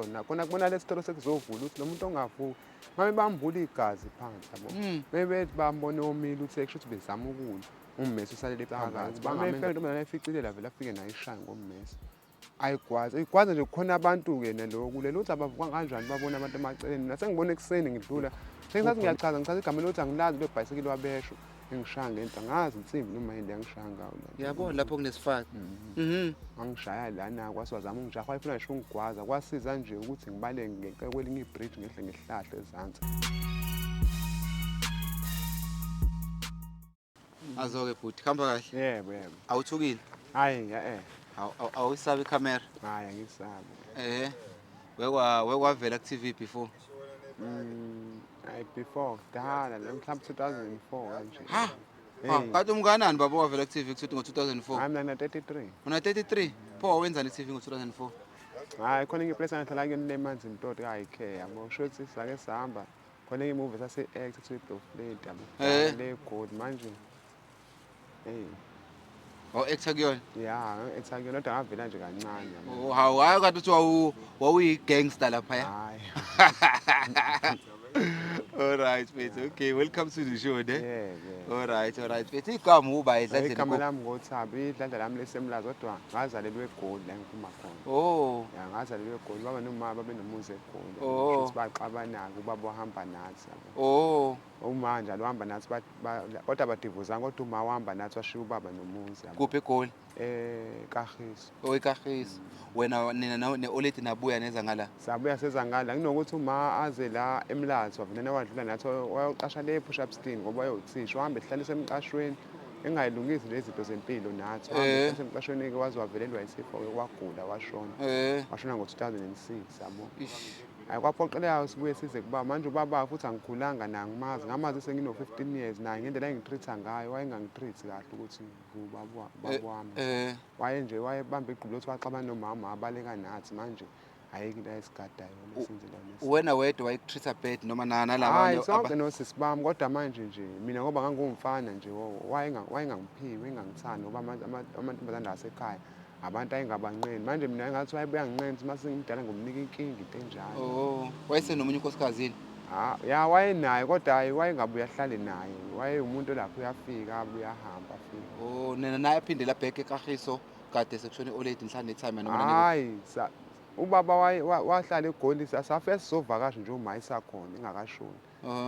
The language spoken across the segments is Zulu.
Khona kubona le sitolo sekuzovula ukuthi nomuntu ongavuki ngabe bambula igazi phansi yabo. Bebethi bambone omile uthi kusho ukuthi bezama ukudla. Ummese usalele phakathi. Bangamenza intombazane eficile la vele afike nayo ishaye ngommese. Ayigwaze nje kukhona abantu-ke naloku lelo ukuthi abavuka kanjani babona abantu emaceleni. Nasengibona ekuseni ngidlula. Sengisathi ngiyachaza ngichaza igama lokuthi angilazi lo bhayisikili wabesho. Engishaya ngento angazi insimbi noma yini angishaya ngawo la. Yabona lapho kunesifaka. Angishaya lana kwasiwazama ungijaha wayefuna ngisho ungigwaza kwasiza nje ukuthi ngibale ngeqe kwelinye ibridge ngehle ngehlahla ezansi. Azoke bhuti khamba kahle. Yebo. Awuthukile? Hayi Awuyisabi ikhamera? hayi angisabi. Wekuvela ku-TV before. Before kudala mhlawumbe 2004 kanje. Kanti umnganani baba wavela ku-TV kusuthi ngo-2004? Hayi mina 33. Una-33? Pho wenzani i-TV ngo-2004? Hayi khona enye iplace angihlala kuyona le manzi imtoti ka-IK yabo. Kusho ukuthi sake sihamba khona enye imovie sase-act kuthiwa iDoflate yabo. Le gold manje. Actor kuyona? Ya, ethakuyona kodwa ngavela nje kancane yabo. Hayi kanti uthi wawuyi-gangster laphaya? Hayi. All right, mate. Okay, welcome to the show, ne? Yeah. All right. Mate, igama uba idladleni Igama lami ngoThabi, idladla lami lesemlazi kodwa ngazalelwe eGoli la engiphuma khona. Oh. Ya ngazalelwe eGoli baba nomama babenomuzi eGoli. Oh. Futhi baxabana ubaba wahamba nathi yabo. Oh. Uma njalo uhamba nathi kodwa badivuzana kodwa uma wahamba nathi washiya ubaba nomuzi yabo. Kuphi eGoli? Kagiso. eKagiso. Wena nina ne-Oleti nabuya neza ngala? Sabuya sezangala nginokuthi uma aze la eMlazi wavinena wadlula nathi wayoqasha le push-up stand ngoba wayothisha wahamba ehlalisa emqashweni engayilungisi lezi zinto zempilo nathi wahamba emqashweni-ke waze wavelelwa isifo wagula washona. Washona ngo-2006 yabo. Hayi kwaphoqeleka sibuye size kuba manje ubaba futhi angikhulanga nangimazi ngamazi sengino-15 years naye ngendlela engitreat-a ngayo wayengangitreat kahle ukuthi ubaba wami. Wayebamba igqubu lokuthi waxabana nomama wabaleka nathi manje ayikho into ayesigadayo lesenzela lesi. Wena wedwa wayekutreat-a bad noma nalabanye? Hayi sonke nosisi bami kodwa manje nje mina ngoba ngangumfana nje wayengangiphiwe engangithandi ngoba amantombazane asekhaya abantu ayengabanqeni manje mina engathi wayebuya nginqeni ukuthi mase ngidala ngomnika inkinga into enjalo. Wayesenomunye unkosikazi yini? Ya wayenaye kodwa hayi wayengabuye ahlale naye wayeumuntu lapho uyafika abuye ahamba afika. Nina naye aphindela back eKagiso kade sekushone i-Oleti nihlala netime noma hayi ubaba wahlala eGoli safike sizovakasha nje uma isakhona ingakashoni.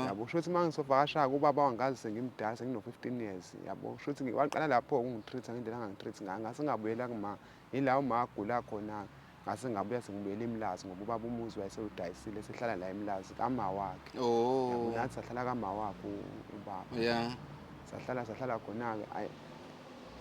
Yabo kusho ukuthi uma ngisovakasha-ke ubaba wangazi sengimdala sengino-15 years yabo kusho ukuthi waqala lapho ungitreat-a ngendlela angangitreat ngayo ngase ngabuyela kuma ila uma agula khona ngase ngabuya sengibuyela eMlazi ngoba ubaba umuzi wayesewudayisile sehlala la eMlazi kama wakhe. Yabo nathi sahlala kama wakhe ubaba. Sahlala khona-ke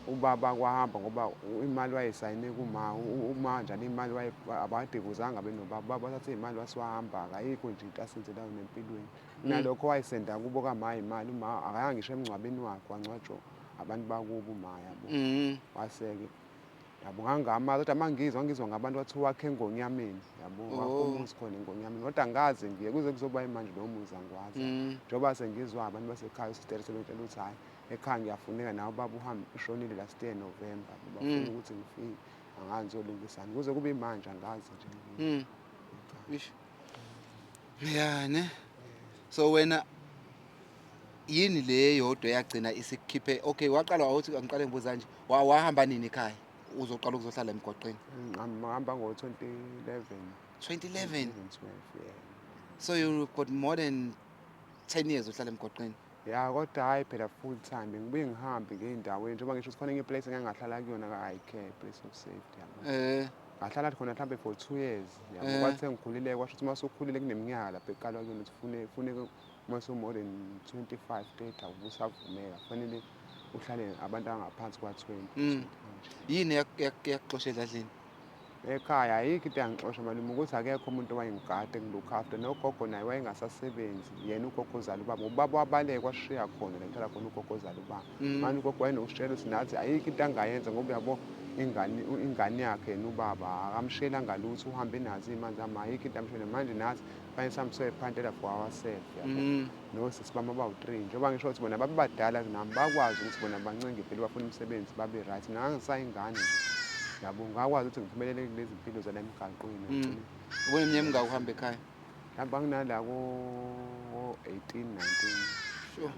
ubaba kwahamba ngoba imali wayesayine uma njalo imali abadivuzanga benobaba bathathe iy'mali wasiwahamba-ke ayikho nje into asenzelayo nempilweni. Nalokho wayesenda kubo kama imali uma akayanga ngisho emngcwabeni wakhe wangcwatshwa abantu bakubo uma yabo. Waseke yabo ngangamazi kodwa mangizwa ngabantu bathiwa wakhe eNgonyameni yabo wakho umuzi khona eNgonyameni kodwa angazi ngiye kuze kuzoba manje lowo muzi angikwazi. Njengoba sengizwa abantu basekhaya usitere sebetshela ukuthi hhayi ekhaya ngiyafuneka nawe ubaba uhambe ushonile last year November bafuna ukuthi ngifike angazi ngizolungisani kuze kube manje angazi nje. Ne. So wena yini le yodwa yagcina isikhiphe okay waqala wawuthi angiqale ngibuza nje wahamba nini ekhaya uzoqala ukuzohlala emgwaqeni? Ngihamba ngo-2011. 2011? 2012 yeah. So you've got more than 10 years uhlala emgwaqeni? Ya kodwa hayi phela full time ngibuye ngihambe ngey'ndaweni njengoba ngisho khona enye iplace engangahlala kuyona ka-IK place of safety yabo. Ngahlala khona mhlawumbe for 2 years yabo kwathi sengikhulile kwasho ukuthi uma usukhulile kuneminyaka lapho eqalwa kuyona ukuthi funeke uma usu-more than 25 30 awubusavumeka kufanele uhlale abantu abangaphansi kwa-20. Yini yakuxosha edladleni? Ekhaya ayikho into engixosha malume ukuthi akekho umuntu owayengigada engilook after nogogo naye wayengasasebenzi yena ugogo ozala ubaba ubaba wabaleka washiya khona la kuhlala khona ugogo ozala ubaba. Manje ugogo wayenositshela ukuthi nathi ayikho into angayenza ngoba uyabo ingane yakhe yena ubaba akamshiyelanga lutho uhambe nazo iy'mali zami ayikho into amshiyele manje nathi fanele sihambe soyiphantela for ourselves yabo. Nosisi bami abawu-3 njengoba ngisho ukuthi bona babadala nami bakwazi ukuthi bona bancenge impilo bafuna umsebenzi babe right mina ngangisayingane nje. yabo ngakwazi ukuthi ngiphumelele kulezi mpilo zala emgaqweni ngigcine ubone iminyaka emingaki uhamba ekhaya? mhlawumbe anginala ko-18 19 Sure.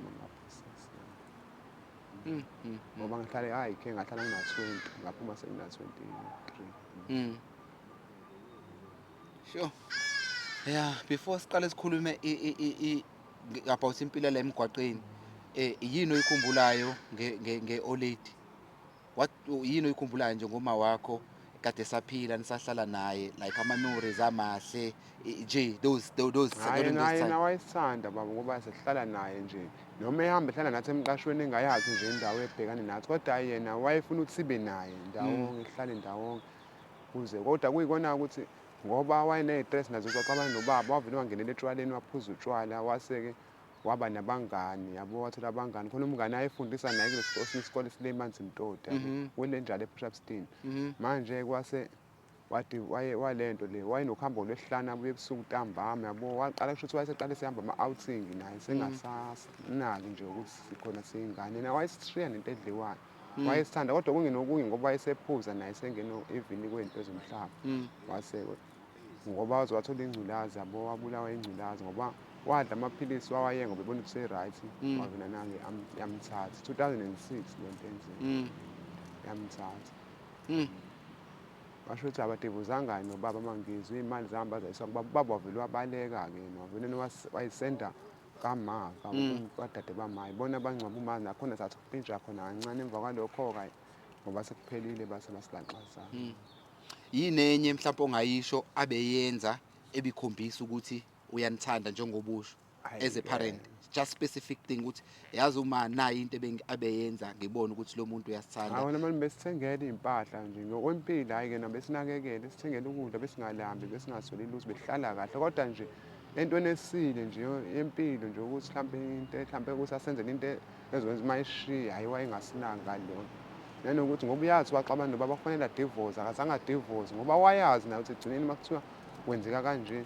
ngoba ngihlale ayikhe ngahlala ngina-20 ngaphuma sengina-23. Sure. Yeah, before siqale sikhulume about impilo la emgwaqeni, yini oyikhumbulayo nge-old lady? Yini oyikhumbulayo njengoma wakho kade saphila nisahlala naye, like ama-memories amahle nje those Hhayi naye time? nawayesithanda baba ngoba sesihlala naye nje noma ehamba ehlala nathi emqashweni engayazi nje indawo ebhekane nathi kodwa yena wayefuna ukuthi sibe naye ndawonye sihlale ndawonye kuze kodwa kuyikona ukuthi ngoba wayeney'tress nazo uxaxabana nobaba wavele wangenela etshwaleni waphuza utshwala wase-ke waba nabangani yabo wathola abangani khona umngane ayefundisa naye esinye isikole silemanzi Mtota kule njalo e-Pushupstein manje kwase wathi walento le wayenokuhamba lwesihlanu abuye ebusuku ntambama yabo waqala kusho ukuthi wayeseqale sihamba ama-outing naye sengasanaki nje ukuthi sikhona siyingane yena wayesishiya nento edliwayo wayesithanda kodwa kungenokunye ngoba wayesephuza naye sengena evini kwey'nto zomhlaba wase ngoba waze wathola ingculazi yabo wabulawa ingculazi ngoba wadla amaphilisi wawayenga ngoba ebona ukuthi se-right wavela nange yamthatha 2006 lento enzeka yamthatha basho ukuthi abadevuzangani nobaba mangizwe iy'mali zami bazayisa ubaba wavele wabaleka-ke yena wavele wayisenda kamaka kadade bamayi bona bangcwaba umazi nakhona sathi kupintsha khona kancane emva kwalokho-ke ngoba sekuphelile base basilaxazana. Yini enye mhlawumbe ongayisho abeyenza ebikhombisa ukuthi uyanithanda njengobusho as a parent, just specific thing ukuthi yazi uma nayi into abeyenza ngibona ukuthi lo muntu uyasithanda? Wona manje besithengela iy'mpahla nje ngokwempilo hhayi-ke na besinakekele sithengele ukudla besingalambi besingasweli lutho besihlala kahle kodwa nje entweni esile nje yempilo nje ukuthi mhlawumbe into mhlawumbe ukuthi asenzele into ezokwenza uma eshiya hhayi wayengasinaki ngalona nanokuthi ngoba uyazi waxabana nobaba kufanele adivoze akazange adivoze ngoba wayazi naye ukuthi ekugcineni uma kuthiwa kwenzeka kanje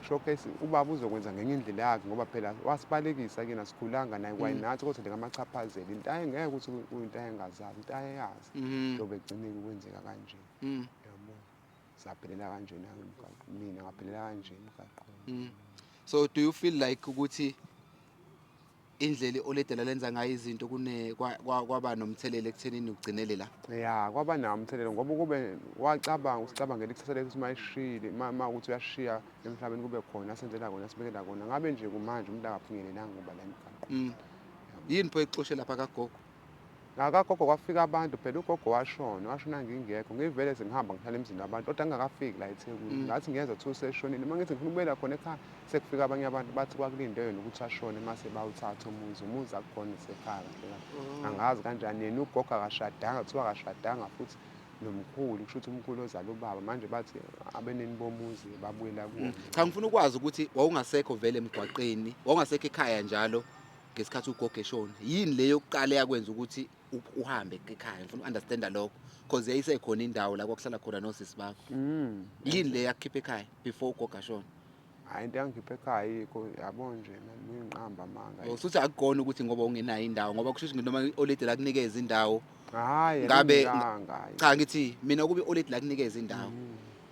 showcase ubaba uzokwenza ngenye indlela yakhe ngoba phela wasibalekisa kena sikhulanga naye kwayinathi kodwa ngamachaphazela into ayengeke ukuthi kuyinto ayengazazi into ayeyazi njengoba ekugcineni kwenzeka kanje yabo saphelela kanjena mina ngaphelela kanje emgaqweni. So do you feel like ukuthi indlela oledela lenza ngayo izinto kwaba nomthelela ekuthenini ugcinele la? Ya kwaba nawo umthelela ngoba kube wacabanga usicabangela ikusasa lethu uma eshile uma ukuthi uyashiya emhlabeni kube khona asenzela kona asibekela kona ngabe nje kumanje umuntu akaphunyelelanga ngoba la emgaqweni. Yini pho ixoshe lapha kagogo? Ngakagogo kwafika abantu phela ugogo washona ngingekho ngivele sengihamba ngihlala emzini wabantu kodwa ngingakafiki la eThekwini ngathi ngiyeza kuthiwa useshonile uma ngithi ngifuna ukubuyela khona ekhaya sekufika abanye abantu bathi kwakulinde yena ukuthi ashone mase bawuthatha umuzi akukhona esekhaya kahle kahle angazi kanjani yena ugogo akashadanga kuthiwa akashadanga futhi nomkhulu kusho ukuthi umkhulu ozala ubaba manje bathi abenini bomuzi babuyela kuwona. Cha ngifuna ukwazi ukuthi wawungasekho vele emgwaqeni, wawungasekho ekhaya njalo ngesikhathi ugogo eshona. Yini le yokuqala yakwenza ukuthi uhambe ekhaya? Ngifuna uku-understanda lokho because yayisekhona indawo la kwakuhlala khona nosisi bakho. Yini le yakukhipha ekhaya before ugogo ashona? Hhayi into yangikhipha ekhaya yikho yabo nje nami nginqamba amanga. Usuthi akukona ukuthi ngoba ungenayo indawo ngoba kusho ukuthi noma i-old la kunikeza indawo Hhayi ngabe nganganga cha ngithi mina kube i-old la kunikeza indawo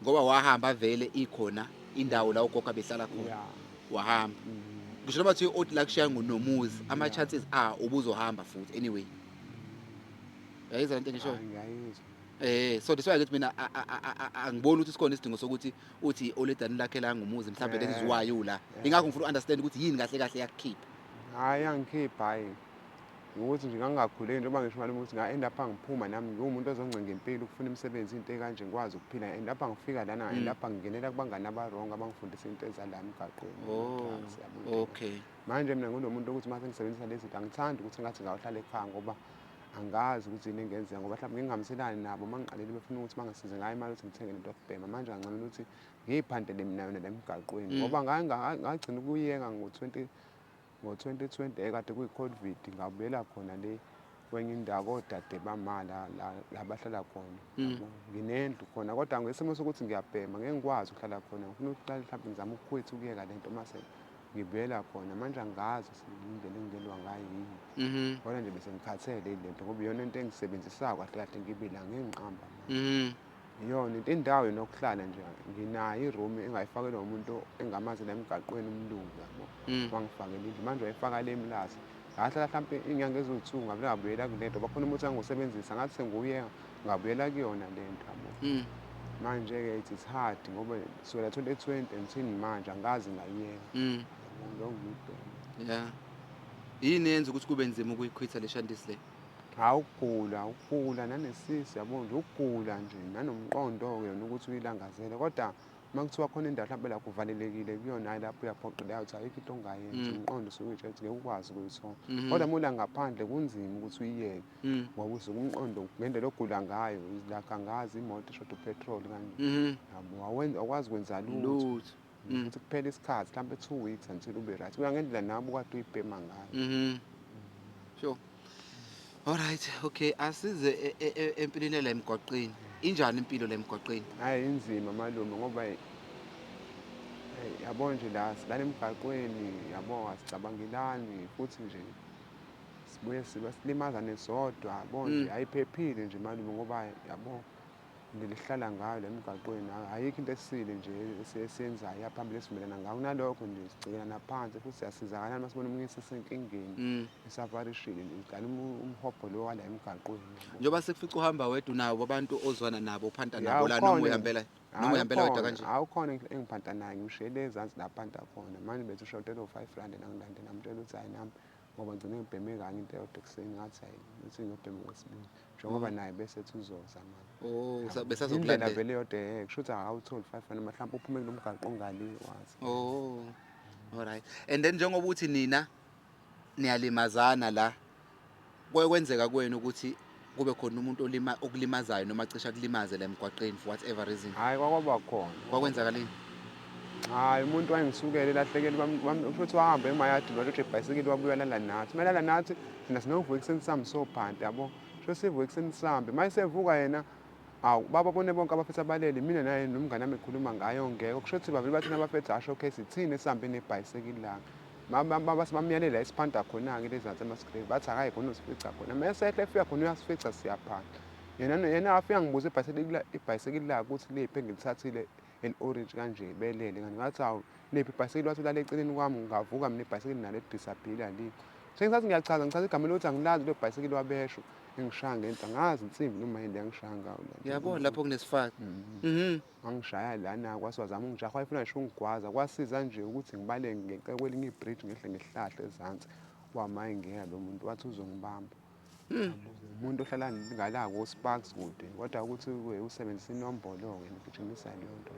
ngoba wahamba vele ikhona indawo la ugogo abehlala khona wahamba. Ngisho noma kuthiwa i-old la kushiya nomuzi ama-chances ubuzohamba futhi anyway. Uyayizwa lento engishoyo? ngiyayizwa. So that's why ngithi mina angiboni ukuthi sikhona isidingo sokuthi uthi i-old anilakhelanga umuzi mhlawumbe lekuziwayo la. Ingakho ngifuna u-understand ukuthi yini kahle kahle yakukhipha. Hhayi yangikhipha hhayi ngokuthi nje ngangingakhuleki njengoba ngisho malume ukuthi nga-end up ngiphuma nami ngiwumuntu ozoncenga impilo ukufuna imisebenzi into ekanje ngikwazi ukuphila and lapha ngifika lana and lapha ngingenela kubangani aba-wrong abangifundisa into ezala emgaqweni. Okay. Manje mina ngunomuntu ukuthi mase ngisebenzisa lezi zinto angithandi ukuthi ngathi ngawuhlala ekhaya ngoba angazi ukuthi yini engenzeka ngoba mhlawumbe ngingahambiselani nabo uma ngiqalile befuna ukuthi bangisize ngayo imali ukuthi ngithenge lento yokubhema manje angincamela ukuthi ngiyiphandele mina yona la emgaqweni ngoba ngagcina ukuyiyeka ngo-2020 kade kuyi-COVID ngabuyela khona le kwenye indawo kodade bamala la bahlala khona yabo nginendlu khona kodwa ngesimo sokuthi ngiyabhema ngeke ngikwazi ukuhlala khona ngifuna ukuqala mhlawumbe ngizame ukukhwetha ukuyeka lento mase ngibuyela khona manje angazi indlela engingelwa ngayo yini kodwa nje bese ngikhathele lento ngoba iyona into engisebenzisako kahle kahle ngibila ngeke ngiqamba. iyona into indawo nokuhlala nje nginayo iroom engayifakelwa umuntu engamazi la emgaqweni umlungu yabo wangifakela indlu manje wayifaka le mlazi ngahlala mhlampe iy'nyanga eziwu-2 ngavele ngabuyela kule nto bakhona umuthi engangusebenzisa ngathi sengiwuyeka ngabuyela kuyona le nto yabo manje-ke it's hard ngoba kusukela 2020 until manje angazi ngayiyeka ya yini yenza ukuthi kube nzima ukuyikhwitha le shandisi le? Ukugula nanesisi yabo nje ukugula nje nanomqondo-ke yona ukuthi uyilangazele kodwa uma kuthiwa khona indawo mhlawumbe la kuvalelekile kuyona hhayi lapho uyaphoqeleka ukuthi ayikho into ongayenzi umqondo usuke uyitshela ukuthi ngeke ukwazi ukuyithola kodwa uma ula ngaphandle kunzima ukuthi uyiyeke ngoba usuke umqondo ngendlela ogula ngayo lakha angazi imoto ishoda uphethroli kanje yabo awukwazi kwenza lutho ukuthi kuphela isikhathi mhlawumbe 2 weeks until ube right kuya ngendlela nabo kade uyibhema ngayo. Sure. Alright, okay, asize empilweni la emgwaqeni. Injani impilo la emgwaqeni? Hayi inzima malume ngoba yabo nje la silala emgaqweni yabo asicabangilani futhi nje sibuye silimaza nesodwa yabo nje ayiphephile nje malume ngoba yabo ngilihlala ngayo la emgaqweni ayikho into esile nje esiyenzayo yaphambili esivumelana ngayo kunalokho nje sigcinana phansi futhi siyasizakalana uma sibona umuntu esesenkingeni esavarishile nje siqala umhobho lo wala emgaqweni njengoba sekufica uhamba wedwa nabo abantu ozwana nabo uphanta nabo la noma uyambela wedwa kanje? Awukhona engiphanta naye ngimshiyele ezansi la phanta khona manje bethi ushotela u5 rand nangilande namtshela ukuthi hayi nami ngoba ngigcine ngibheme kanye into eyodwa ekuseni ngathi hayi ukuthi ngiyobhema okwesibili njengoba naye bese uzoza manje besazokulandela vele yodwa kusho ukuthi awutholi 5 rand mhlawumbe uphume kulo mgaqo ongaliwe wazi. Alright, and then njengoba uthi nina niyalimazana la kwenzeka kwenu ukuthi kube khona umuntu okulimazayo noma cisha kulimaze la emgwaqeni for whatever reason? Hayi kwaba khona. Kwakwenzakaleni? Hayi umuntu wangisukele lahlekele futhi wahamba emayadi bathotshe ibhayisikili wabuya lala nathi malala nathi thina sinovuka ekuseni sami sophanti yabo sho sivuka ekuseni sambe mayisevuka yena bababone bonke abafethu abalele mina naye nomngane nami ekhuluma ngayo ngeke kusho ukuthi bavele bathina abafethu asho okay sithini sihambe nebhayisikili la bamyalela esiphanda khona-ke lezi nathi ama-screen bathi akayi khona usifica khona mesehle efika khona uyasifica siyaphanda yena afika ngibuza ibhayisikili lakhe ukuthi lephi engilithathile eli-orange kanje belele kanti ngathi hawu lephi ibhayisikili wathi ulala eceleni kwami ngavuka mina ibhayisikili nalo lidisabhile alikho sengisathi ngichaza igama lokuthi angilazi lo bhayisikili wabesho engishaya ngento angazi insimbi noma yini engishaya ngayo la yabona lapho kunesifaka angishaya lana kwasiwazama ungijaha wayefuna ngisho ungigwaza kwasiza nje ukuthi ngibale ngeqe kwelinye ibridge ngehle ngehlahla ezansi wamaye ngiyeka lo muntu wathi uzongibamba umuntu ohlala ngala ko-Sparks kude kodwa ukuthi usebenzisa inombolo-ke ngigijimisa leyo nto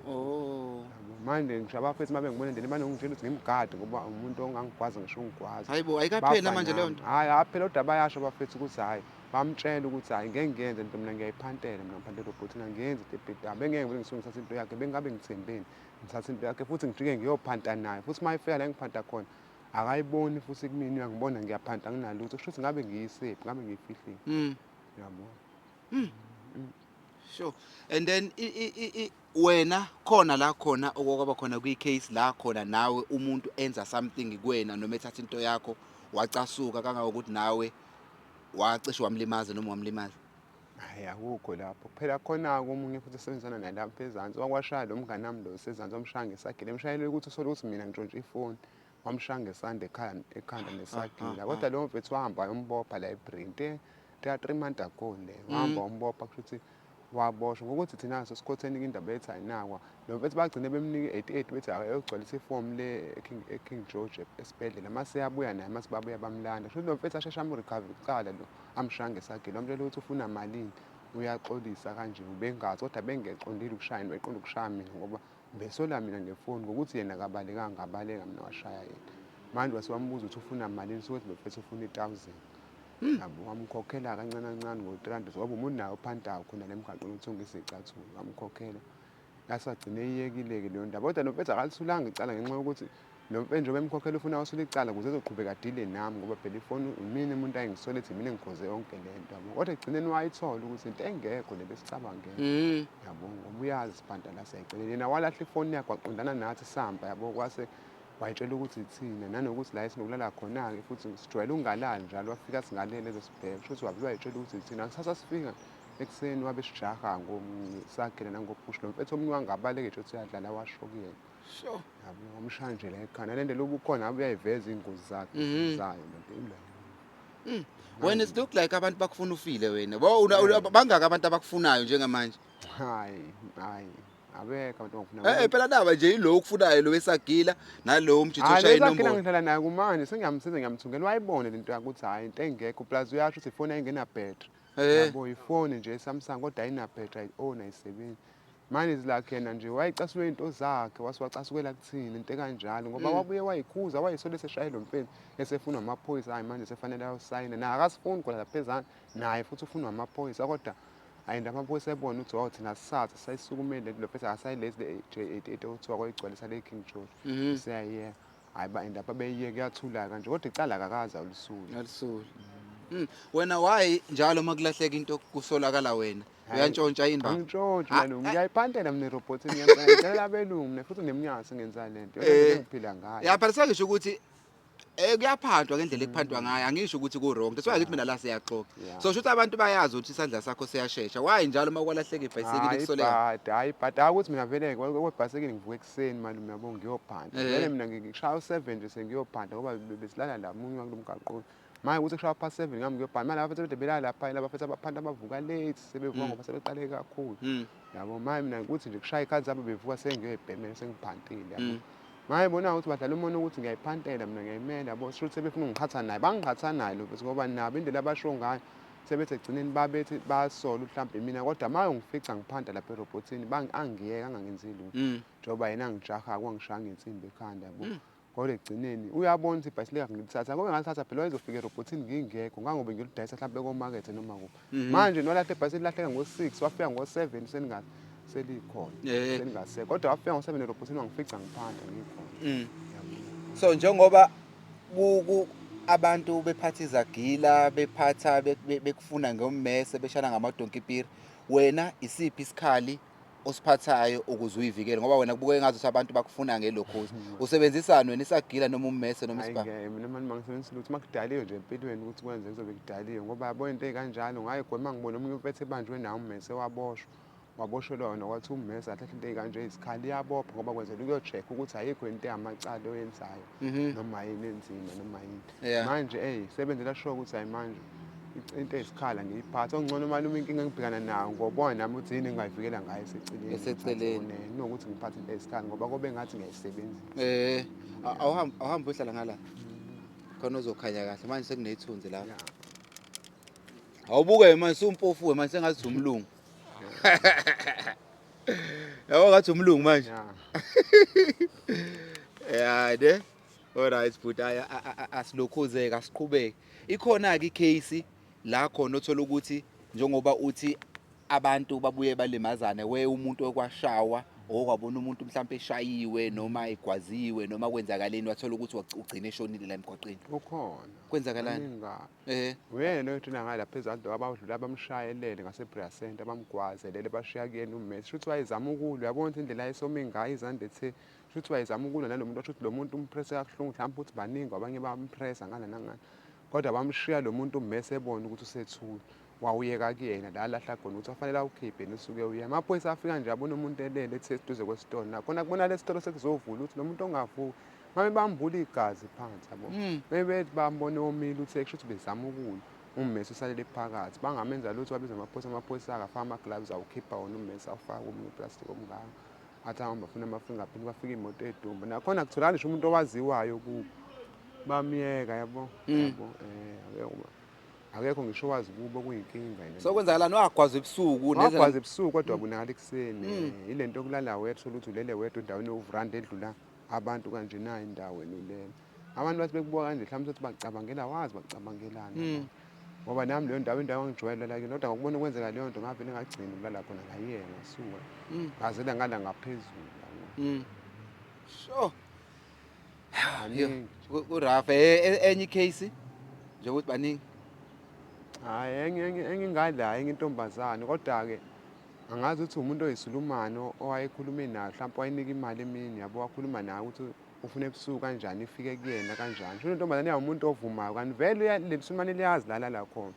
manje ngisho abafethu uma bengibona endleleni banongitshela ukuthi ngimgade ngoba umuntu ongangigwaza ngisho ungigwaza. Hayi bo ayikapheli manje leyo nto? Hayi aphela kodwa bayasho abafethu ukuthi hhayi bamtshela ukuthi hhayi ngeke ngiyenze nto mina ngiyayiphantela mina ngiphantela ubhuti ngiyenze idebhida bengeke ngivele ngisuke ngithatha into yakhe bengabe ngithembeni ngithatha into yakhe futhi ngijike ngiyophanta naye futhi uma ifika la engiphanta khona akayiboni futhi kumina uyangibona ngiyaphanta nginalutho kusho ukuthi ngabe ngiyisephi ngabe ngiyifihlile yabo. Sure. And then wena khona la khona okwaba khona kwi-case la khona nawe umuntu enza something kuwena noma ethatha into yakho wacasuka kangangokuthi nawe wacishe wamlimaza noma wamlimaza? Hayi akukho lapho phela khona-ke omunye futhi esebenzisana naye lapha ezansi wakwashaya lo mngane wami lo sezansi wamshaya ngesagila emshayeleli ukuthi uthole ukuthi mina ngintshontshe ifoni wamshaya ngesanda ekhanda nesagila kodwa lowo mfethu wahamba wayombopha la eBrain 3 months ago le wahamba wambopha kusho ukuthi waboshwa ngokuthi thina sesikhothenike indaba ethi ayinakwa lo mfethu bagcine bemnike 88 bethi akayogcwalisa ifomu le eKing George esibhedlela mase yabuya naye mase babuya bamlanda kusho ukuthi lo mfethu asheshe amrecover kuqala lo amshaya ngesagila wamtshela ukuthi ufuna malini uyaxolisa kanje ubengazi kodwa bengeqondile ukushaya yena beqonda ukushaya mina ngoba besola mina ngefoni ngokuthi yena akabalekanga ngabaleka mina washaya yena manje wasiwambuza ukuthi ufuna malini sokuthi lo mfethu ufuna 1000 yabo wamkhokhela kancane kancane ngo-300 ngoba umuntu naye ophantayo khona le mgaqweni ukuthi ungizicathulo wamkhokhela yasagcine iyekile-ke leyo ndaba kodwa lo mfethu akalisulanga icala ngenxa yokuthi lo mfethu njengoba emkhokhela ufuna wasula icala ukuze ezoqhubeka adile nami ngoba phela ifoni imina umuntu ayingisole ethi mina engikhoze yonke le nto yabo kodwa ekugcineni wayithola ukuthi into engekho le besicabangela yabo ngoba uyazi siphanta la siyayicelela yena walahla ifoni yakhe waqondana nathi sihamba yabo kwase wayitshela ukuthi ithina nanokuthi la esinokulala khona-ke futhi sijwayele ungalali njalo wafika singalele ezosibheka kusho ukuthi wavele wayitshela ukuthi ithina kusasa sifika ekuseni wabe sijaha ngisagela nangopush lo mfethu omunye wangabaleke nje uthi uyadlala washo kuyena. Sure. Yabo wamshanjela ekhanda lento lobukhona uyayiveza iy'ngozi zakhe Mhm. zayo lento ila. Wena it look like abantu bakufuna ufile wena. Bangaka abantu abakufunayo njengamanje. Hayi abekho abantu ongifuna. Phela naba nje yilo okufunayo lo wesagila nalo umjitho Hayi oshaya lesa inombolo. ngihlala naye kumanje sengiyamsiza ngiyamthungela wayibone lento yakuthi hayi into engekho plus uyasho ukuthi ifoni ayingena battery. Yabo ifoni nje eSamsung kodwa ayina battery ayi-on ayisebenzi. Manje zilakhe yena nje wayicasula into zakhe wasiwacasukela kuthini into ekanjalo ngoba wabuye wayikhuza wayisole seshaye lo mfethu esefunwa amaphoyisa hayi manje sefanele ayosayina naye akasifuni khona laphezana naye futhi ufunwa amaphoyisa kodwa ayinde amaphoyisa ebona ukuthi wawu thina sisatha sayisukumele lo mfethu akasayilezi le-88 okuthiwa kwayigcwalisa le King George siyayiyeka hayi ba-end-up beyiyeke kuyathula kanje kodwa icala akakaze alusule. Alisuli. Wena why njalo makulahleka into kusolakala wena? Uyantshontsha yini baba? Angitshontshe malume ngiyayiphantela mina erobotini ngiyacela abelungu mina futhi neminyaka sengenza lento yona into engiphila ngayo. Yaphela ngisho ukuthi kuyaphantwa ngendlela ekuphantwa ngayo angisho ukuthi ku wrong. That's why ngithi mina la siyaxoxa. So shuthi abantu bayazi ukuthi isandla sakho siyashesha. Why njalo makwalahleka ibhayisikili kusoleka? Hayi but ukuthi mina vele kwebhayisikili ngivuka ekuseni malume yabo ngiyophanda. Vele mina ngishaya u7 nje sengiyophanda ngoba besilala la munye kulomgaqo. Manje ukuthi kushaya past 7 ngami ngiyobhanda manje abafuthi bede belala lapha laba futhi abaphanda abavuka late sebevuka ngoba sebeqale kakhulu. Yabo manje mina ukuthi nje kushaya ikhathi zabo bevuka sengiyoyibhemela sengiphantile yabo. Manje bona ukuthi badlala umono ukuthi ngiyayiphantela mina ngiyayimela yabo sho ukuthi sebefuna ungiqhatha naye bangiqhatha naye lo futhi ngoba nabo indlela abasho ngayo sebethi egcineni babethi bayasola mhlawumbe mina kodwa maye ungifica ngiphanda lapha erobotini angiyeka angangenzi lutho njengoba yena angijaha kwangishaya ngensimbi ekhanda yabo. Kodwa ekugcineni uyabona ukuthi ibhayisikili ngilithatha ngoba ngalithatha phela wayezofika erobotini ngingekho ngangobe ngilidayisa mhlawumbe komakethe noma kuphi. Manje nolahla ibhayisikili lahleka ngo6 wafika ngo7 selikhona selingasekho kodwa wafika ngo7 erobotini wangifica ngiphanda ngikhona. So njengoba abantu bephatha izagila bephatha bekufuna ngommese beshana ngamadonkipiri wena isiphi isikhali osiphathayo ukuze uyivikele ngoba wena kubuke ngathi abantu bakufuna ngelokhozi usebenzisana wena isagila noma ummese noma isibhamu. Hayi mina manje mangisebenzisa ukuthi makudaliwe nje empilweni ukuthi kwenze kuzobe kudaliwe ngoba yabo into ey'kanjalo ngayigwema ngibona omunye umfethu ebanjwe nawo ummese waboshwa waboshelwa wona kwathi ummese ahlahla into ey'kanje izikhali iyabopha ngoba kwenzela ukuyo-check-a ukuthi ayikho into eyamacala oyenzayo noma yini enzima noma yini. Manje sebenzela sure ukuthi hayi manje into eyisikhala ngiyiphatha okungcono malume inkinga engibhekana nayo ngobona nami ukuthi yini engingayivikela ngayo eseceleni kunokuthi ngiphathe into eyisikhala ngoba kube ngathi ngiyayisebenzisa. Awuhambe uhlala ngala khona uzokhanya kahle manje sekunethunzi lapha. Awubuke manje sumpofu manje sengathi umlungu. Yabo ngathi umlungu manje. Ne? Alright but asilokhuzeka siqhubeke. Ikhona ke icase la khona othola ukuthi njengoba uthi abantu babuye balimazane umuntu okwashawa okwabona umuntu mhlawumbe eshayiwe noma egwaziwe noma kwenzakaleni wathola ukuthi ugcine eshonile la emgwaqeni. Ukhona. Kwenzakalani? Uyena nokuthina ngala phezulu abadlula bamshayelele ngaseBrea Center bamgwazelele bashiya kuyena ummese shuthi wayezama ukulwa yabona ukuthi indlela ayesome ngayo izandla ethe shuthi wayezama ukulwa nalo muntu shuthi lo muntu umpressa kabuhlungu mhlawumbe ukuthi baningi abanye bampressa ngala nangala kodwa bamshiya lo muntu ummese ebona ukuthi usethule wawuyeka kuyena la lahla khona ukuthi afanele awukhiphe nesuke uya amaphoyisa afika nje abona umuntu elele ethe eduze kwesitolo nakhona kubona lesitolo sekuzovula ukuthi lo muntu ongavuki manje bambula igazi phansi yabo bebethi bambone omile uthe kusho ukuthi bezama ukulwa ummese usalele phakathi bangamenza lutho wabiza amaphoyisa akafaka ama-gloves awukhipha wona ummese awufaka omunye uplastic omngaka athi ahamba afuna ama-fingerprint bafika imoto edumba nakhona kutholakala ngisho umuntu owaziwayo kubo bamyeka yabo akekho ngisho wazi kubo kuyinkinga yena. So kwenzakalani wagwaza ebusuku wagwaza ebusuku kodwa wabonakala ekuseni ilento yokulala wedwa ukuthi ulele wedwa endaweni yovranda edlula abantu kanje nayo indawo wena ulela abantu bathi bekubuka kanje mhlawumbe ukuthi bacabangela wazi bacabangelana ngoba nami leyo ndawo indawo engijwayele la kodwa ngokubona kwenzeka leyo nto ngavele ngagcina ukulala khona ngayiyeka ngasuka ngazela ngala ngaphezulu. Sure. Urafa enye case njengokuthi baningi. Hayi engingala intombazane kodwa-ke angazi ukuthi umuntu oyisulumane owayekhulume nayo mhlawumbe wayinika imali emini yabo wakhuluma nayo ukuthi ufuna ebusuku kanjani ifike kuyena kanjani sho intombazane yawumuntu ovumayo kanti vele le sulumane liyazi lala la khona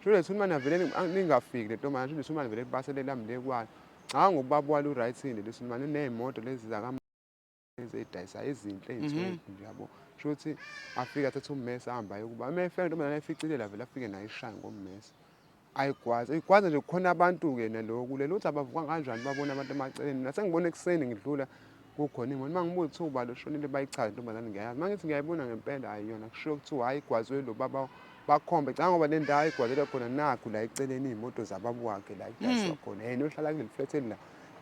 Shule Sulman vele ningafiki le ntombazane shule Sulman vele baselela mle kwayo. Cha ngokubaba walo right inde le Sulman iney'moto lezi ezidayisa izinhle ey'thweni nje yabo. Shuthi afike athathe ummese ahamba ayokuba. Uma efika intombazane eficilela vele afike nayo ishaye ngommese. Ayigwaze. Igwaze nje kukhona abantu-ke naloku. Leli uthi abavuka kanjani babona abantu emaceleni. Nasengibona ekuseni ngidlula kukhona imoto. Uma ngibuza kuthiwa ubani oshonile bayichaze intombazane ngiyayazi. Uma ngithi ngiyayibona ngempela hhayi yona kushiwo kuthiwa hhayi igwazwe lo baba bakhombe. Cha ngoba le ndawo ayigwazele khona nakhu la eceleni iy'moto zababa wakhe la ekudayiswa khona. Yena uhlala kuleli flat eli la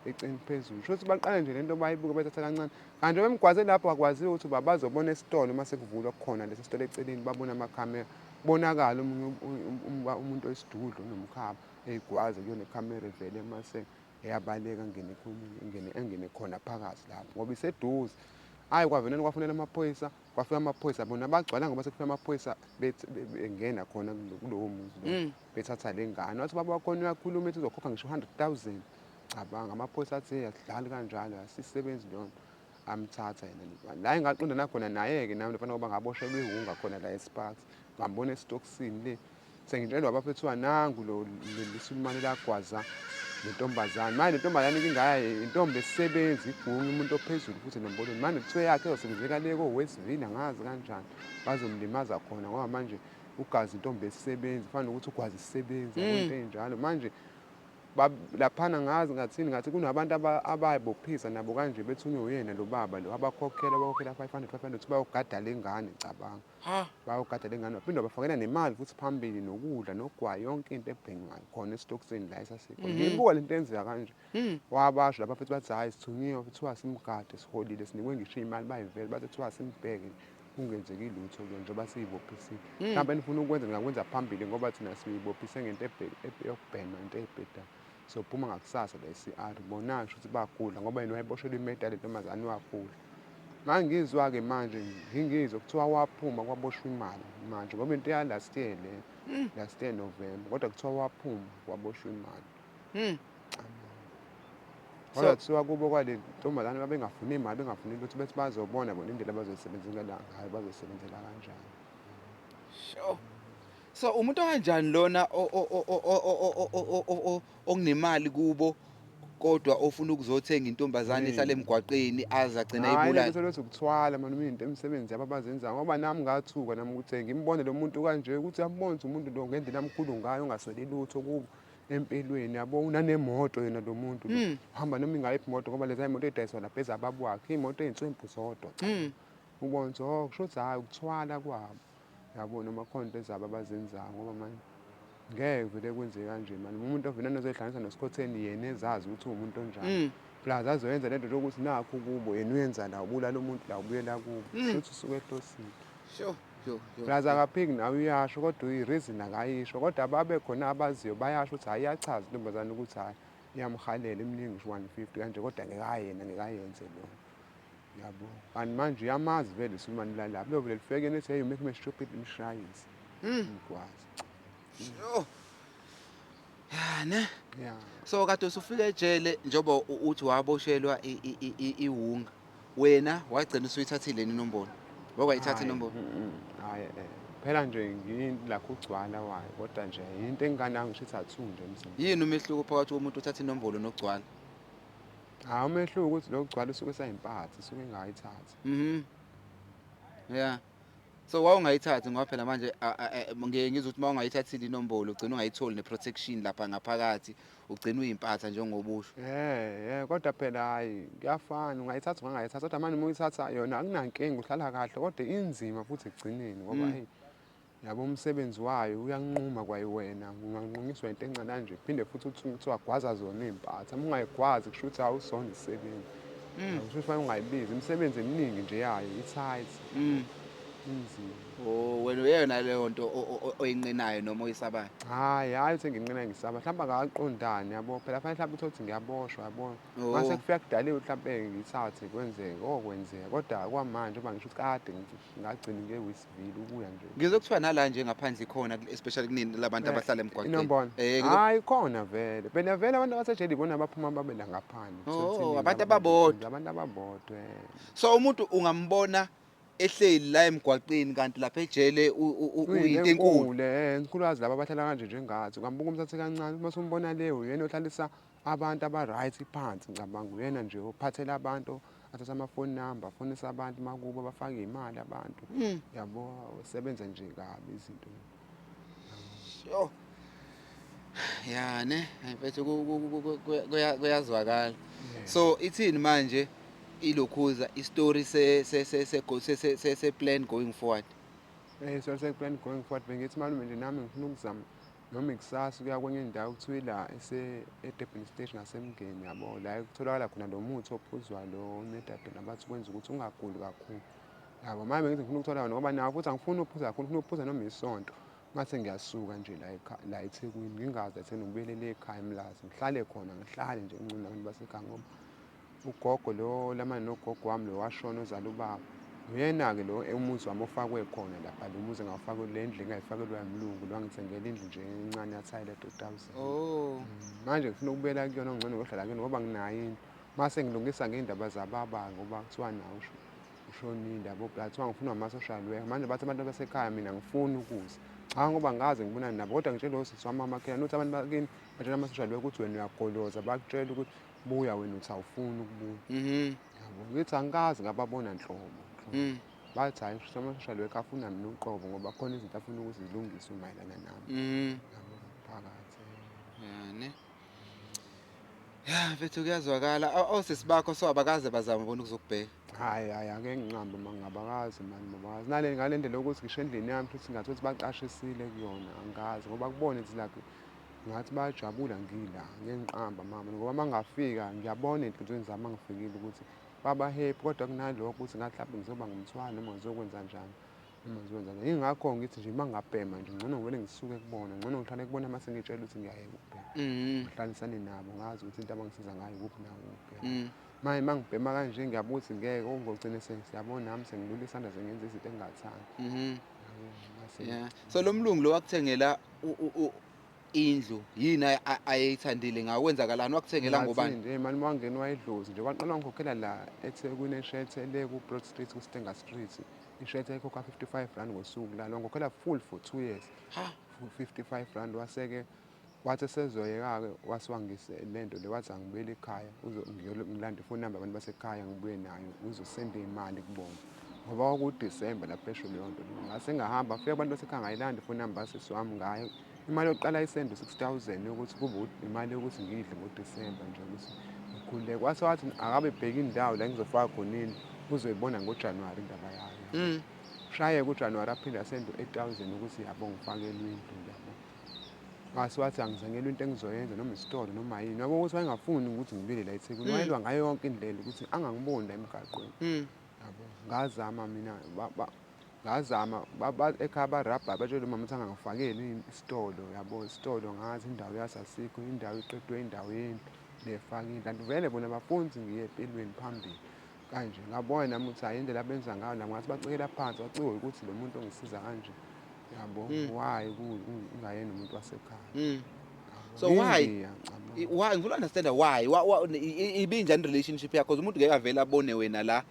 eceleni phezulu. Shuthi baqale nje le nto bayibuke bethatha kancane. Kanti bemgwaze lapho akwaziyo ukuthi bazobona esitolo uma sekuvulwa khona lesi sitolo eceleni babona amakhamera. Kubonakala umuntu oyisidudlu nomkhaba ey'gwaze kuyona ikhamera evele mase eyabaleka engene khona phakathi lapho ngoba iseduze. Hhayi kwavenele kwafonela amaphoyisa, kwafika amaphoyisa bona bagcwala ngoba sekufika amaphoyisa bengena khona kulowo muzi lo bethatha le ngane. Wathi ubaba wakhona uyakhuluma ethi uzokhokha ngisho 100,000. Cabanga amaphoyisa athi asidlali kanjalo asisebenzi leyo nto. Amthatha yena la engaqonda nakhona naye-ke nami ngifana ngoba ngaboshelwe ihhunga khona la eSparks. Ngambona esitokisini le sengitshelwa bafethiwa nangu lo Sulumane lagwaza le ntombazane. Manje le ntombazane inkinga yayo intombi esisebenzi igunga umuntu ophezulu futhi nombolweni. Manje kuthiwa yakhe ezosebenzeka le ko-Westville angazi kanjani bazomlimaza khona ngoba manje ugazi intombi esisebenzi kufana nokuthi ugwazi isisebenzi yabo into ey'njalo. Manje laphana ngathi kunabantu abayibophisa nabo kanje bethunywe uyena lo baba lo abakhokhela 500 ukuthi bayogada le ngane cabanga. Bayogada le ngane baphinde bafakela nemali futhi phambili nokudla nogwayi yonke into ebhekwayo khona esitokisini la esasekhona. Ngiyibuka le nto yenzeka kanje. Wabasho lapha futhi bathi hhayi sithunyiwe kuthiwa simgade siholile sinikwe ngisho iy'mali bayivele bathi kuthiwa simbheke kungenzeki lutho ke njengoba siyibophisile. Mhlawumbe nifuna ukwenza ngakwenza phambili ngoba thina siyibophise ngento yokubhema into ey'bhedayo. Sophuma ngakusasa la e-CR bona-ke shuthi bagudla ngoba yena wayeboshelwe imeda le ntombazane wagudla. Mangizwa-ke manje ngingizwa kuthiwa waphuma kwaboshwa imali manje ngoba into ya-last year le last year November kodwa kuthiwa waphuma kwaboshwa imali. Kodwa kuthiwa kubo kwale ntombazane babengafuni imali bengafuni lutho bethi bazobona bona indlela abazosebenzela ngayo bazosebenzela kanjani. Sho. So umuntu kanjani lona okunemali kubo kodwa ofuna ukuzothenga intombazane ihlale emgwaqeni aze agcina ibulala. Hayi leso ukuthwala manje into emisebenzi yabo abazenzayo ngoba nami ngathuka nami ukuthi ngimbone lo muntu kanje ukuthi yambona umuntu lo ngendlela amkhulu ngayo ongasweli lutho kubo empilweni yabo unanemoto yena lo muntu lo hamba noma ingayiphi imoto ngoba lezi imoto ey'dayiswa lapha ezababa wakhe iy'moto ey'nsungu zodwa. Ubona ukuthi kusho ukuthi hhayi ukuthwala kwabo yabo noma khona into ezabo abazenzayo ngoba manje ngeke vele kwenzeke kanje mani umuntu ovele anozoyihlanganisa noSikhotheni yena ezazi ukuthi uwumuntu onjani. Plus azoyenza lento yokuthi nakho kubo yena uyenza la ubulala umuntu la ubuyela kubo futhi usuke ehlosini. Sho. Plus akaphiki nawe uyasho kodwa i-reason akayisho kodwa ababe khona abaziyo bayasho ukuthi hhayi iyachaza intombazane ukuthi hhayi iyamhalela iminingi ngisho 150 kanje kodwa ngeke ayenze lokho. Yabo kanti manje uyamazi vele Sulumane lalapho lelo vele lifike kuyena ethi hey you make me stupid mshayisi. Ngikwazi. Sho. Ne? Yeah. So kade usufika ejele njengoba uthi waboshelwa ihunga. Wena wagcina usuyithathile inombolo. Wakwayithatha inombolo. Hayi phela nje ngila kugcwala wayo kodwa nje into engananga ngisho ithathu nje emsebenzini. Yini umehluko phakathi komuntu othatha inombolo nokugcwala? Hayi umehluko ukuthi lo kugcwala usuke sayimpatha usuke engayithathi. Yeah. So wawungayithathi ngoba phela manje ngeke ngizwe ukuthi mawungayithathile inombolo ugcina ungayitholi neprotection lapha ngaphakathi ugcina uyimpatha njengobusho. Kodwa phela hayi kuyafana ungayithatha ungangayithathi kodwa manje uma uyithatha yona akunankinga uhlala kahle kodwa inzima futhi ekugcineni ngoba hey yabo umsebenzi wayo uyanquma kwayiwena unganqunyiswa into encane kanje phinde futhi kuthiwa gwaza zona iy'mpatha uma ungayigwazi kusho ukuthi awusona isisebenzi. Kusho ukuthi fanele ungayibizi imisebenzi eminingi nje yayo i-tight. Inzima. Wena uyena leyo nto oyinqenayo noma oyisabayo? Hayi uthi nginqena ngisaba mhlawumbe akaqondani yabo phela fanele mhlawumbe uthole ukuthi ngiyaboshwa yabona. Mase kufika kudaliwe mhlawumbe ngithathe kwenzeka kodwa kwamanje uma ngisho ukuthi kade ngagcina nge-Westville ukuya nje. Ngizokuthiwa nala nje ngaphandle khona especially kunini labantu abahlala emgwaqeni. Inombolo. Hayi khona vele. Phela vele abantu abasejele ibona abaphuma babela ngaphandle. Abantu ababodwa. Abantu ababodwa. So umuntu ungambona ehleli la emgwaqeni kanti lapha ejele uyinto enkulu. enkulukazi laba abahlala kanje njengathi ukambuka umthathe kancane uma usumbona leyo uyena ohlalisa abantu aba-right phansi ngicabanga uyena nje ophathela abantu athatha amafoni number afonisa abantu makubo bafake iy'mali abantu yabo usebenza nje kabi izinto. Sho. Ya ne mfethu kuyazwakala. So ithini manje ilokhuza istory se plan going forward. So plan going forward bengithi malume nje nami ngifuna ukuzama noma ikusasa kuya kwenye indawo kuthiwa ila e-Durban Station ngasemngeni yabo la kutholakala khona lo muthi ophuzwa lo Netadone abathi kwenza ukuthi ungaguli kakhulu. Yabo manje bengithi ngifuna ukuthola wona ngoba nawe futhi angifuni ukuphuza kakhulu ngifuna ukuphuza noma isonto mase ngiyasuka nje la eThekwini ngingaze ekutheni ngibuyelele ekhaya eMlazi ngihlale khona ngihlale nje ngicina nabantu basekhaya ngoba ugogo lo lamanye nogogo wami lo washona ozala ubaba uyena-ke lo umuzi wami ofakwe khona lapha lo muzi engawufakwe le ndlu engayifakelwa umlungu lo wangithengela indlu nje encane yathayile 3000. Oh. Manje ngifuna ukubuyela kuyona ongcono ngiyohlala kuyona ngoba nginayo indlu mase ngilungisa ngey'ndaba zababa ngoba kuthiwa nawe ushonile yabo kuthiwa ngifuna ama-social worker manje bathi abantu basekhaya mina ngifuni ukuza cha ngoba ngaze ngibonani nabo kodwa ngitshela osisi wami amakhaya nokuthi abantu bakini batshela ama-social worker ukuthi wena uyagoloza bakutshela ukuthi buya wena uthi awufuni ukubuya. Yabo ngithi angikaze ngababona nhlobo. Bathi hhayi ama-social worker afuna mina uqobo ngoba khona izinto afuna ukuthi zilungiswe mayelana nami. Yabo phakathi. Yani. Ya mfethu kuyazwakala osisi bakho so abakaze bazama bona ukuzokubheka. Hhayi ake nginqambe mangabakazi mani mabakazi ngale ndlela yokuthi ngisho endlini yami futhi ngathi ukuthi baqashisile kuyona angazi ngoba kubona it's like ngathi bayajabula ngila ngeke ngiqamba mama ngoba uma ngingafika ngiyabona ey'nhlizweni zami uma ngifikile ukuthi baba-happy kodwa kunalokho ukuthi ngathi mhlawumbe ngizoba ngumthwalo noma ngizokwenza njani noma ngizokwenza njani. Yingakho ngithi nje uma ngingabhema nje ngcono ngivele ngisuke kubona ngcono ngihlale kubona uma sengitshela ukuthi ngiyayeka ukubhema ngihlalisane nabo ngazi ukuthi into abangisiza ngayo ukuphi nakuphi. Manje uma ngibhema kanje ngiyabuka ukuthi ngeke okuzogcina siyabona nami sengilula isandla sengenza izinto engingathandi. Yeah. So lo mlungu lo wakuthengela indlu yini ayeyithandile ngakwenzakalani wakuthengela ngobani? Nje mani wangena wayedlozi nje waqala ngikhokhela la eThekwini eshethe le ku-Broad Street ku-Stanger Street ishethe ekhokha R55 ngosuku la ngikhokhela full for 2 years. Ha R55 waseke wathi esezoyeka-ke wasiwangise le nto le wathi angibuyele ekhaya ngilande ifoni number abantu basekhaya ngibuye nayo uzosenda iy'mali kubona ngoba kwakuDisemba lapho esho leyo nto ngase ngahamba afike abantu basekhaya ngayilanda ifoni number kasisi wami ngayo imali yokuqala ayisenda 6,000 yokuthi kube imali yokuthi ngidle ngoDisemba nje ukuthi ngikhululeke wathi akabe bheka indawo la ngizofaka khona indlu uzoyibona ngoJanuwari indaba yayo. Shaye kuJanuwari aphinde asende 8,000 ukuthi yabo ngifakelwe indlu yabo. Wathi angizangela into engizoyenza noma isitolo noma yini yabo ukuthi wayengafuni ukuthi ngibile la eThekwini wayelwa ngayo yonke indlela ukuthi angangiboni la emgaqweni. Yabo ngazama mina ngazama ekhaya barabha batshela umama ukuthi angangifakeli isitolo yabo isitolo ngazi indawo yasasikho indawo iqedwe indawo yendlu nefaka indlu kanti vele bona bafuni ngiye empilweni phambili kanje ngabona nami ukuthi hhayi indlela abenza ngayo nami ngathi bacekela phansi bacike ukuthi lo muntu ongisiza kanje yabo why ungayena umuntu wasekhaya. So why ngifuna understand why ibinjani relationship yakho because umuntu ngeke avela abone wena la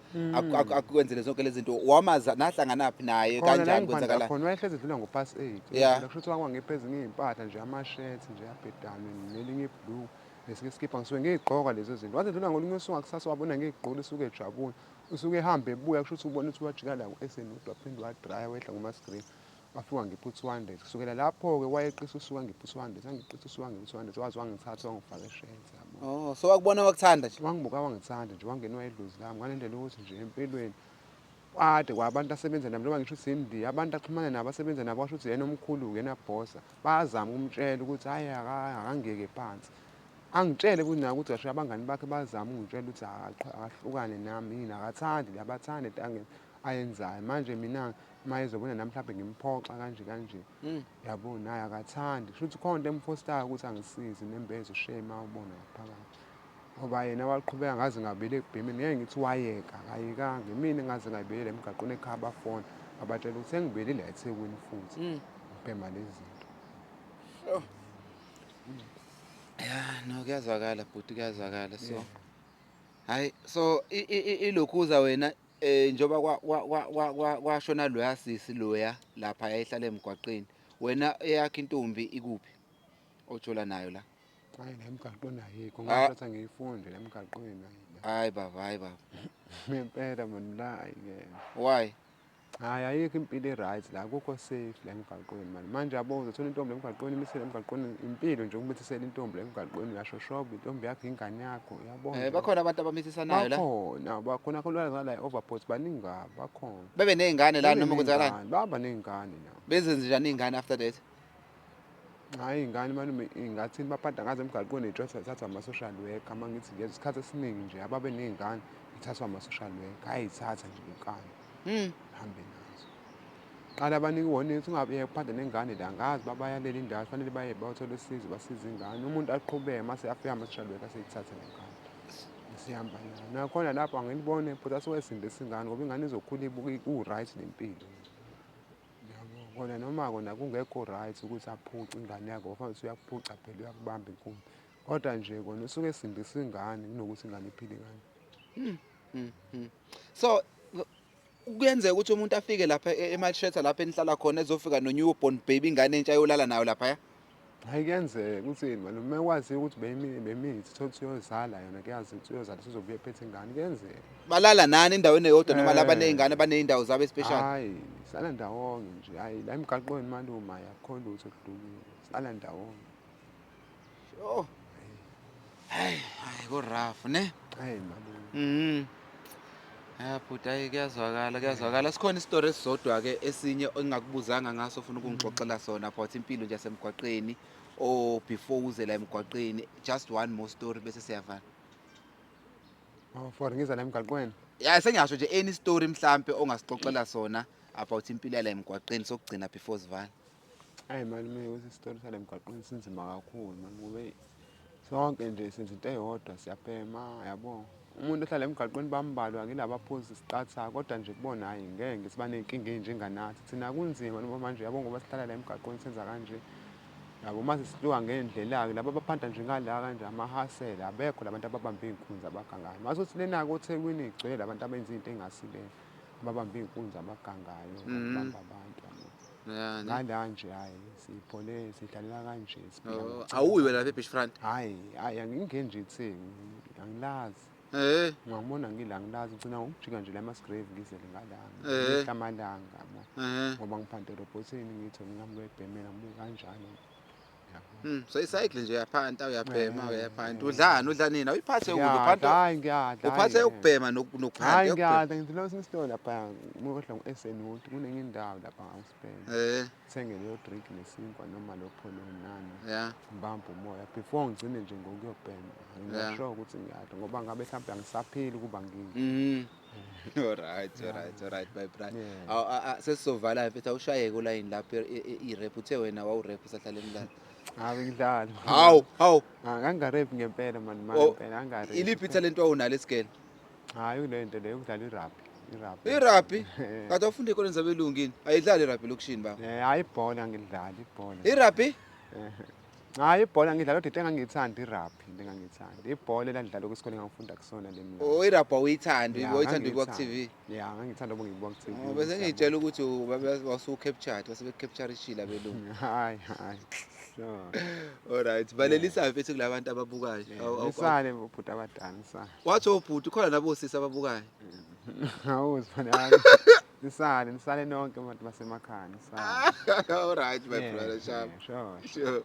akwenzele zonke lezi zinto wamaza nahlanganaphi naye kanjani kwenzakala khona wayehlezi edlula ngo-past 8 kusho ukuthi wangipheza ngiy'mpahla nje ama-shirt nje abhedane nelinye ibhluku nesike skipha ngisuke ngiy'gqoka lezo zinto wathi edlula ngolunye usuku ngakusasa wabona ngiy'gqoka usuke ejabule usuke ehamba ebuya kusho ukuthi ubona ukuthi wajika la esenudwa aphinde wadraya wehla ngoma-screen wafika ngipha u-200 kusukela lapho-ke wayeqisa usuka ngipha u-200 angiqisa usuka ngipha u-200 wazi wangithatha wangifaka eshenzi yabo. So wakubona wakuthanda nje wangibuka wangithanda nje wangenwa idlozi lami ngale ndlela ukuthi nje empilweni kade kwabantu asebenza nabo noma ngisho ukuthi imndiya abantu axhumana nabo asebenza nabo washo ukuthi yena omkhulu yena bhosa bayazama ukumtshela ukuthi hhayi akangeke phansi angitshele ukuthi naye ukuthi kasho abangani bakhe bazama ungitshela ukuthi akahlukane nami yini akathandi abathandi into ayenzayo manje mina uma ezobona nami mhlawumbe ngimphoxa kanje yabo naye akathandi kusho ukuthi khona into emfostayo ukuthi angisize nembezo shame awubona ngaphakathi ngoba yena waqhubeka ngaze ngabele ekubhemeni ngeke ngithi wayeka akayekanga mina ngaze ngayibekela emgaqweni ekhaya abafona abatshela ukuthi sengibelile la eThekwini futhi ngibhema lezi zinto. Ya no kuyazwakala bhuti kuyazwakala so hayi so ilokhuza wena njoba kwashona loya sisi loya lapha yayihlala emgwaqeni wena eyakhe intombi ikuphi ojola nayo la Hayi la emgaqweni ayikho Ah. ngasho ukuthi ngiyifunde la emgaqweni hayi baba ngempela mani la ayike why hayi ayikho impilo e-right la akukho safe la emgaqweni mani manje yabo uzothola intombi la emgaqweni imisele emgaqweni impilo nje ukubithisela intombi la emgaqweni uyashoshoba intombi yakho ingane yakho yabo nje. bakhona abantu abamithisanayo la bakhona khona la overport baningi kabi bakhona bebe ney'ngane la noma kwenzakalani Baney'ngane, baba ney'ngane nabo. bezenze njani iy'ngane after that Hhayi iy'ngane malume ingathini baphatha ngazo emgaqweni iy'tshwatha zithathwa ama-social worker uma ngithi ngenza isikhathi esiningi nje ababe ney'ngane ithathwa ama-social worker ayithatha nje inkani hambe nazo. Qala abanike i-warning ukuthi ungabe uphatha nengane la ngazi babayalela indawo kufanele baye bayothola usizo basize ingane umuntu aqhubeke mase afika ama-social worker aseyithathe le ngane sihamba nayo nakhona lapho angilibone futhi asuke ingane ngoba ingane izokhula ibuke ku-right nempilo. Yabo kona noma kona kungekho right ukuthi aphuce ingane yakho kufanele ukuthi uyakuphuca phela uyakubamba inkunzi kodwa nje kona usuke esindisa ingane kunokuthi ingane iphile ingane. so kuyenzeka ukuthi umuntu afike lapha emalshelter lapha enihlala khona ezofika no-newborn baby ingane entsha yolala nayo laphaya Hhayi kuyenzeka ukuthini malume uma wazi ukuthi bemithi thola ukuthi uyozala yona kuyazi ukuthi uyozala sizobuye ephethe ingane kuyenzeka. balala nani endaweni eyodwa noma laba ney'ngane baney'ndawo zabo especially Hhayi sala ndawonye nje hhayi la emgaqweni malume hhayi akukho lutho okuhlukile sala ndawonye. oh hayi kurafu ne Hhayi malume. bhuti hayi kuyazwakala sikhona isitori esisodwa-ke esinye engingakubuzanga ngaso ofuna ukungixoxela sona about impilo nje yasemgwaqeni or before uze la emgwaqeni just one more story bese siyavala For ngiza la emgaqweni. ya sengisho nje any story mhlampe ongasixoxela sona about impilo yala emgwaqeni sokugcina before sivala Hhayi malume ukuthi isitori sala emgwaqweni sinzima kakhulu mani kube sonke nje senza into eyodwa siyabhema yabo. Umuntu ohlala emgaqweni bambalwa ngilaba baphuza isiqatha kodwa nje kubona hhayi ngeke ngithi baney'nkinga ey'njenganathi thina kunzima noma manje yabo ngoba sihlala la emgaqweni senza kanje yabo mase sihluka ngendlela-ke laba abaphanda nje ngala kanje amahasela abekho la bantu ababambe iy'nkunzi abagangayo mase uthi lena-ke oThekwini igcwele la bantu abenza into engasilena ababambe iy'nkunzi abagangayo abamba abantu yabo. Ngala nje hhayi siphole sidlalela kanje awuyi wena lapha e-Beachfront hhayi angingeni nje eTheku angilazi ungangibona ngila angilazi ngigcina ngokujika nje la eMasgrave ngizele ngalanga ngehla amalanga yabo ngoba ngiphanda erobhothini ngithi ngihambe uyobhemela ngibuye kanjalo yabo. so isayicle nje uyaphanta uyabhema uyaphanta udla nini awuyiphathe ukudla Hhayi ngiyadla uphathe ukubhema nokuphanda hhayi ngiyadla ngidlula kwesinye isitolo laphaya ngohla ngo-SN Wood kunenye indawo lapha ngawuspenda thenge leyo drink nesinkwa noma lo pholo nani ngibambe umoya before ngigcine nje ngokuyobhema ngingasho ukuthi ngiyadla ngoba ngabe mhlawumbe angisaphili ukuba ngingi. Alright my brother sesizovala mfethu awushayeke ulayini lapho i-rap uthe wena wawurap usahlala emlando Hayi ngidlala. Hawu. Angarap ngempela mani ngempela angarap. Iliphi ithalente wawunalo esigele? Hayi kule nto leyo ukudlala irugby. Irugby? Kade wafunde ekoleni zabelungini. Ayidlali irugby lokushini baba. Hayi ibhola ngidlala ibhola. Irugby? Hayi ibhola ngidlala kodwa engangiyithanda irugby engangiyithanda. Ibhola elandidlala kwisikole engangifunda kusona lemla. Oh irugby uyithanda ukubuka TV. Yeah ngangithanda ukubuka TV. Bese ngitshela ukuthi wasu captured wase capture ishila belungu. Hayi. Alright balelisa mfethu kulabantu ababukayo. Nisale ubhuti abadala nisale. Wathi ubhuti khona nabo sisi ababukayo. Hawu sifana nisale nonke abantu basemakhaya nisale. Alright my brother sharp. Sure.